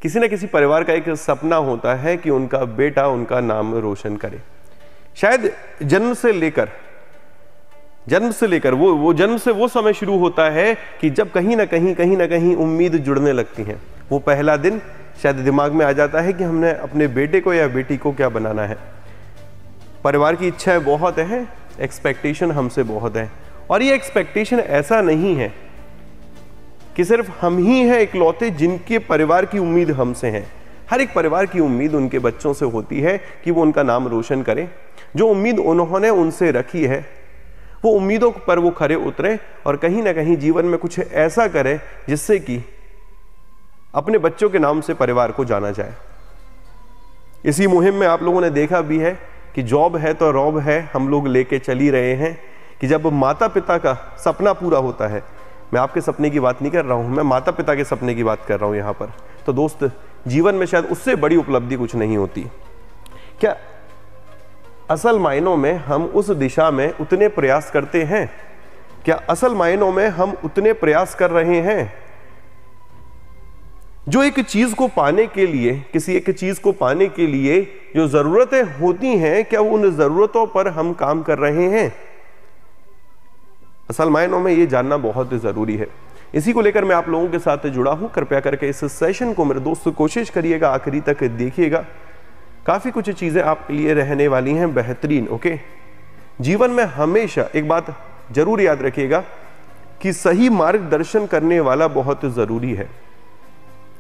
किसी न किसी परिवार का एक सपना होता है कि उनका बेटा उनका नाम रोशन करे। शायद जन्म से लेकर जन्म से वो समय शुरू होता है कि जब कहीं ना कहीं उम्मीद जुड़ने लगती है। वो पहला दिन शायद दिमाग में आ जाता है कि हमने अपने बेटे को या बेटी को क्या बनाना है। परिवार की इच्छाएं बहुत है, एक्सपेक्टेशन हमसे बहुत है, और ये एक्सपेक्टेशन ऐसा नहीं है कि सिर्फ हम ही हैं इकलौते जिनके परिवार की उम्मीद हमसे है। हर एक परिवार की उम्मीद उनके बच्चों से होती है कि वो उनका नाम रोशन करें। जो उम्मीद उन्होंने उनसे रखी है वो उम्मीदों पर वो खरे उतरे और कहीं ना कहीं जीवन में कुछ ऐसा करे जिससे कि अपने बच्चों के नाम से परिवार को जाना जाए। इसी मुहिम में आप लोगों ने देखा भी है कि जॉब है तो रॉब है हम लोग लेके चल ही रहे हैं कि जब माता पिता का सपना पूरा होता है, मैं आपके सपने की बात नहीं कर रहा हूं, मैं माता पिता के सपने की बात कर रहा हूं यहां पर, तो दोस्त जीवन में शायद उससे बड़ी उपलब्धि कुछ नहीं होती। क्या असल मायनों में हम उस दिशा में उतने प्रयास करते हैं? क्या असल मायनों में हम उतने प्रयास कर रहे हैं? जो एक चीज को पाने के लिए, किसी एक चीज को पाने के लिए जो जरूरतें होती हैं, क्या उन जरूरतों पर हम काम कर रहे हैं? असल मायनों में ये जानना बहुत जरूरी है। इसी को लेकर मैं आप लोगों के साथ जुड़ा हूं। कृपया करके इस सेशन को मेरे दोस्त कोशिश करिएगा, आखिरी तक देखिएगा। काफी कुछ चीजें आपके लिए रहने वाली हैं बेहतरीन। ओके, जीवन में हमेशा एक बात जरूर याद रखिएगा कि सही मार्गदर्शन करने वाला बहुत जरूरी है।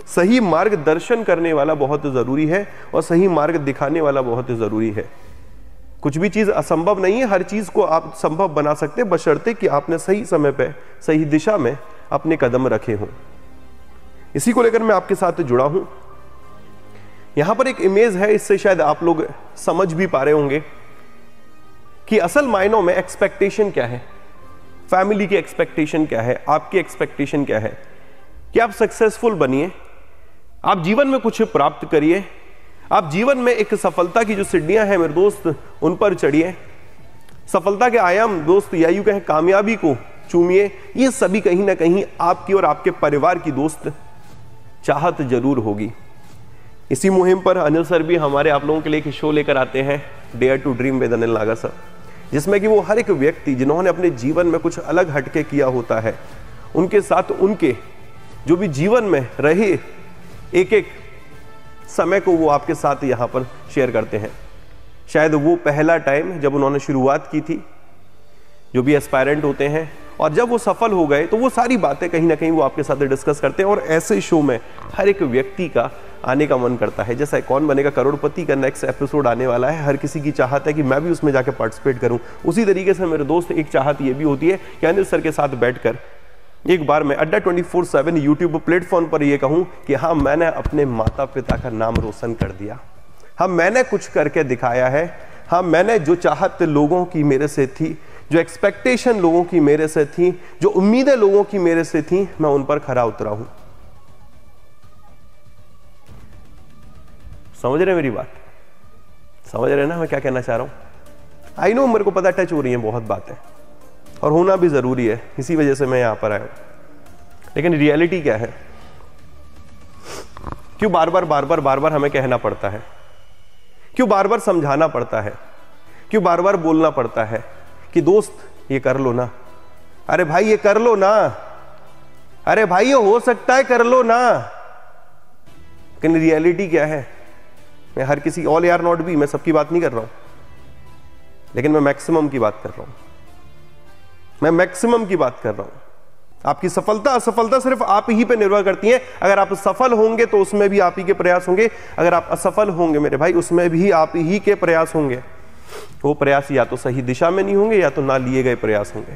सही मार्गदर्शन करने वाला बहुत जरूरी है और सही मार्ग दिखाने वाला बहुत जरूरी है। कुछ भी चीज असंभव नहीं है, हर चीज को आप संभव बना सकते हैं बशर्ते कि आपने सही समय पे सही दिशा में अपने कदम रखे हों। इसी को लेकर मैं आपके साथ जुड़ा हूं। यहां पर एक इमेज है, इससे शायद आप लोग समझ भी पा रहे होंगे कि असल मायनों में एक्सपेक्टेशन क्या है, फैमिली की एक्सपेक्टेशन क्या है, आपकी एक्सपेक्टेशन क्या है कि आप सक्सेसफुल बनिए, आप जीवन में कुछ प्राप्त करिए, आप जीवन में एक सफलता की जो सीढ़ियां हैं मेरे दोस्त उन पर चढ़िए, सफलता के आयाम दोस्त या यूं कहें कामयाबी को चूमिए। ये सभी कहीं ना कहीं आपकी और आपके परिवार की दोस्त चाहत जरूर होगी। इसी मुहिम पर अनिल सर भी हमारे आप लोगों के लिए एक शो लेकर आते हैं, dare to dream with Anil Naga sir, जिसमें कि वो हर एक व्यक्ति जिन्होंने अपने जीवन में कुछ अलग हटके किया होता है उनके साथ उनके जो भी जीवन में रहे एक एक समय को वो आपके साथ यहां पर शेयर करते हैं। शायद वो पहला टाइम जब उन्होंने शुरुआत की थी, जो भी एस्पायरेंट होते हैं, और जब वो सफल हो गए तो वो सारी बातें कहीं ना कहीं वो आपके साथ डिस्कस करते हैं। और ऐसे शो में हर एक व्यक्ति का आने का मन करता है। जैसा कौन बनेगा करोड़पति का नेक्स्ट एपिसोड आने वाला है, हर किसी की चाहत है कि मैं भी उसमें जाकर पार्टिसिपेट करूं। उसी तरीके से मेरे दोस्त एक चाहत ये भी होती है कि अनिल सर के साथ बैठकर एक बार मैं अड्डा 24/7 यूट्यूब प्लेटफॉर्म पर यह कहूं कि हाँ, मैंने अपने माता पिता का नाम रोशन कर दिया, हाँ मैंने कुछ करके दिखाया है, हाँ मैंने जो चाहत लोगों की मेरे से थी, जो एक्सपेक्टेशन लोगों की मेरे से थी, जो उम्मीदें लोगों की मेरे से थी, मैं उन पर खरा उतरा हूं। समझ रहे मेरी बात? समझ रहे ना मैं क्या कहना चाह रहा हूं? आई नो मेरे को पता टच हो रही है बहुत बातें और होना भी जरूरी है, इसी वजह से मैं यहां पर आया हूं। लेकिन रियलिटी क्या है? क्यों बार बार हमें कहना पड़ता है? क्यों बार बार समझाना पड़ता है? क्यों बार बार बोलना पड़ता है कि दोस्त ये कर लो ना, अरे भाई ये कर लो ना, अरे भाई ये हो सकता है कर लो ना। लेकिन रियलिटी क्या है? मैं हर किसी ऑल यार नॉट बी, मैं सबकी बात नहीं कर रहा हूं, लेकिन मैं मैक्सिमम की बात कर रहा हूं। मैं मैक्सिमम की बात कर रहा हूं। आपकी सफलता असफलता सिर्फ आप ही पे निर्भर करती है। अगर आप सफल होंगे तो उसमें भी आप ही के प्रयास होंगे, अगर आप असफल होंगे मेरे भाई उसमें भी आप ही के प्रयास होंगे। वो प्रयास या तो सही दिशा में नहीं होंगे या तो ना लिए गए प्रयास होंगे।